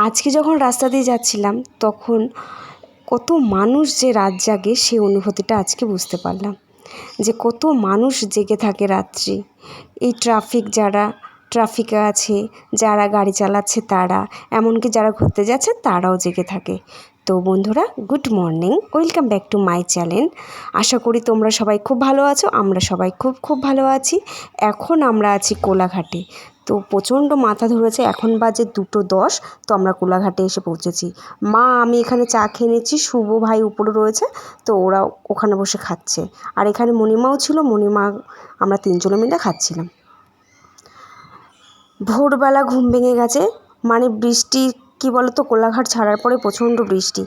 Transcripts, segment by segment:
আজকে যখন রাস্তা দিয়ে যাচ্ছিলাম তখন কত মানুষ যে রাত জাগে সেই অনুভূতিটা আজকে বুঝতে পারলাম, যে কত মানুষ জেগে থাকে রাত্রি। এই যারা ট্রাফিকে আছে, যারা গাড়ি চালাচ্ছে তারা, এমনকি যারা ঘুরতে যাচ্ছে তারাও জেগে থাকে। তো বন্ধুরা, good morning, welcome back to my channel. আশা করি তোমরা সবাই খুব ভালো আছো। আমরা সবাই খুব ভালো আছি। এখন আমরা আছি কোলাঘাটে। তো প্রচণ্ড মাথা ধরেছে, এখন বাজে 2:10। তো আমরা কোলাঘাটে এসে পৌঁছেছি। মা আমি এখানে চা খেয়ে নিচ্ছি, শুভ ভাই উপরে রয়েছে, তো ওরা ওখানে বসে খাচ্ছে। আর এখানে মণিমাও ছিল, মণিমা আমরা 3 জনে মিলে খাচ্ছিলাম। ভোরবেলা ঘুম ভেঙে গেছে, মানে বৃষ্টি কি বলতো, কোলাঘাট ছাড়ার পরে প্রচণ্ড বৃষ্টি,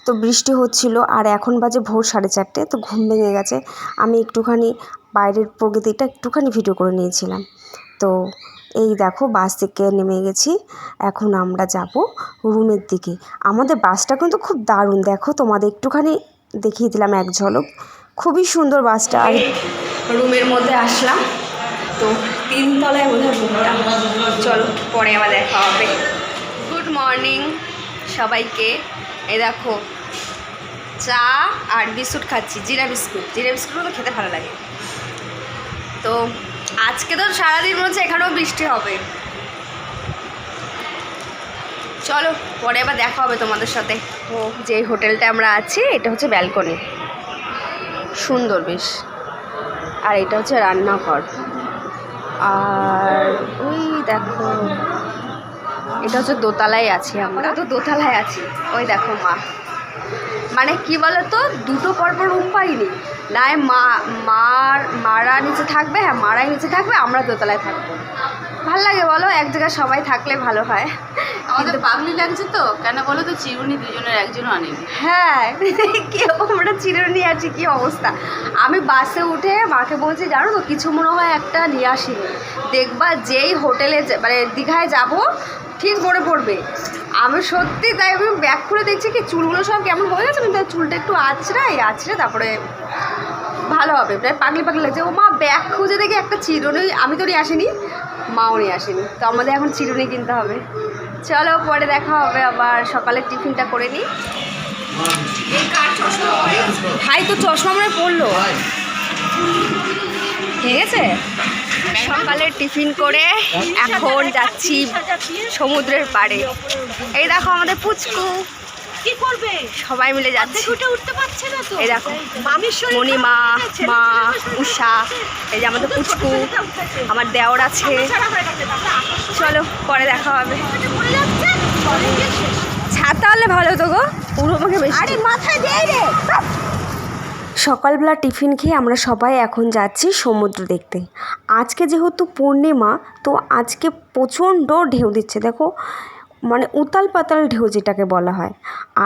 তো বৃষ্টি হচ্ছিল। আর এখন বাজে ভোর 4:30, তো ঘুম ভেঙে গেছে। আমি একটুখানি বাইরের প্রকৃতিটা একটুখানি ভিডিও করে নিয়েছিলাম। তো এই দেখো, বাস থেকে নেমে গেছি, এখন আমরা যাব রুমের দিকে। আমাদের বাসটা কিন্তু খুব দারুণ, দেখো তোমাদের একটুখানি দেখিয়ে দিলাম এক ঝলক, খুবই সুন্দর বাসটা। আর রুমের মধ্যে আসলাম, তো 3 তলায় বোধহয় রুমটা। চলো, পরে আবার দেখা হবে। গুড মর্নিং সবাইকে। এই দেখো, চা আর বিস্কুট খাচ্ছি, জিরা বিস্কুটগুলো তো খেতে ভালো লাগে। তো আজকে তো সারাদিন মনে হচ্ছে এখানেও বৃষ্টি হবে। চলো, পরে আবার দেখা হবে তোমাদের সাথে। ও যে হোটেলটা আমরা আছি, এটা হচ্ছে ব্যালকনি, সুন্দর বেশ। আর এটা হচ্ছে রান্নাঘর। আর ওই দেখো, এটা হচ্ছে দোতলায় আছি আমরা, তো দোতলায় আছি। ওই দেখো মা, মানে কি বলতো, দুটো পরপর রুম পাইনি, নাই মারা নিচে থাকবে, হ্যাঁ মারাই নিচে থাকবে, আমরা দোতলায় থাকবো। ভাল লাগে বলো, এক জায়গায় সবাই থাকলে ভালো হয়। আমাদের পাগলি লাগছে তো, কেন বলো তো, চিরুনি দুজনের একজনও আনেনি। হ্যাঁ, কেউ আমরা চিরুনি আছি, কি অবস্থা। আমি বাসে উঠে মাকে বলছি, জানো তো কিছু মনে হয় একটা নিয়ে আসিনি, দেখবা যেই হোটেলে মানে দীঘায় যাব ঠিক মনে পড়বে। আমি সত্যি তাই আমি ব্যাক করে দেখছি কি চুলগুলো সব কেমন হয়ে গেছে, আমি তাই চুলটা একটু আঁচড়ে তারপরে ভালো হবে। প্রায় পাগলি লাগছে। ও মা, ব্যাগ খুঁজে দেখি একটা চিরুনি, আমি তো নিয়ে আসিনি, মাও নিয়ে আসেনি, তো আমাদের এখন চিরুনি কিনতে হবে। চলো, পরে দেখা হবে আবার। সকালের টিফিনটা করে নিই। ভাই তো চশমা মনে পড়লো, ঠিক আছে। সকালের টিফিন করে এখন যাচ্ছি সমুদ্রের পাড়ে। এই দেখো আমাদের পুচকু, কি করবে, সবাই মিলে যাচ্ছে। উঠতে পারছে না তো। এই দেখো মণিমা, মা, উষা, এই যে আমাদের পুচকু, আমার দেওর আছে। চলো, পরে দেখা হবে। ছাতা হলে ভালো তো গো, পুরো আমাকে বেশি মাথায় দেয় রে। সকালবেলা টিফিন খেয়ে আমরা সবাই এখন যাচ্ছি সমুদ্র দেখতে। আজকে যেহেতু পূর্ণিমা, তো আজকে প্রচণ্ড ঢেউ দিচ্ছে, দেখো মানে উতাল পাতাল ঢেউ যেটাকে বলা হয়।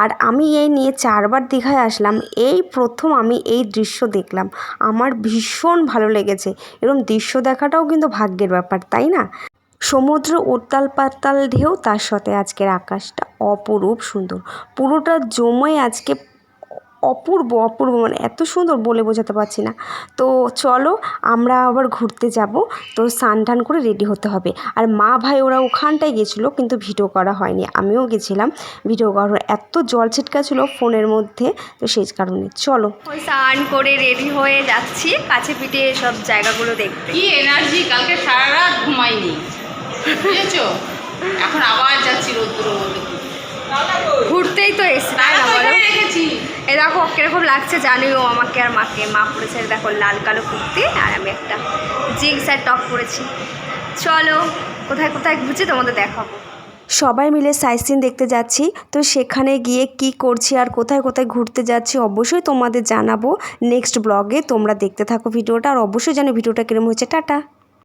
আর আমি এই নিয়ে 4বার দীঘায় আসলাম, এই প্রথম আমি এই দৃশ্য দেখলাম। আমার ভীষণ ভালো লেগেছে। এরকম দৃশ্য দেখাটাও কিন্তু ভাগ্যের ব্যাপার, তাই না? সমুদ্র উত্তাল পাতাল ঢেউ, তার সাথে আজকের আকাশটা অপরূপ সুন্দর, পুরোটা জমে আজকে অপূর্ব মানে এত সুন্দর বলে বোঝাতে পারছি না। তো চলো, আমরা আবার ঘুরতে যাব, তো স্নান টান করে রেডি হতে হবে। আর মা ভাই ওরা ওখানটায় গেছিলো, কিন্তু ভিডিও করা হয়নি, আমিও গেছিলাম। ভিডিও করার এত জল ছিটকা ছিল ফোনের মধ্যে, তো সেই কারণে চলো স্নান করে রেডি হয়ে যাচ্ছি কাছে পিঠে সব জায়গাগুলো দেখতে। কি এনার্জি, কালকে সারা রাত ঘুমাইনি, বুঝেছো। এখন আবার যাচ্ছি রোদ্দুর মধ্যে ঘুরতেই তো এসছি, তাই না বলো। রেখেছি। এই দেখো কিরকম লাগছে জানিও আমাকে আর মাকে। মা পরেছে দেখো লাল কালো কুর্তি, আর আমি একটা জিন্স আর টপ পরেছি। চলো, কোথায় ঘুরছি তোমাদের দেখাবো। সবাই মিলে সাইট সিন দেখতে যাচ্ছি, তো সেখানে গিয়ে কি করছি আর কোথায় ঘুরতে যাচ্ছি অবশ্যই তোমাদের জানাবো নেক্সট ব্লগে। তোমরা দেখতে থাকো ভিডিওটা, আর অবশ্যই জানো ভিডিওটা কিরকম হয়েছে। টাটা।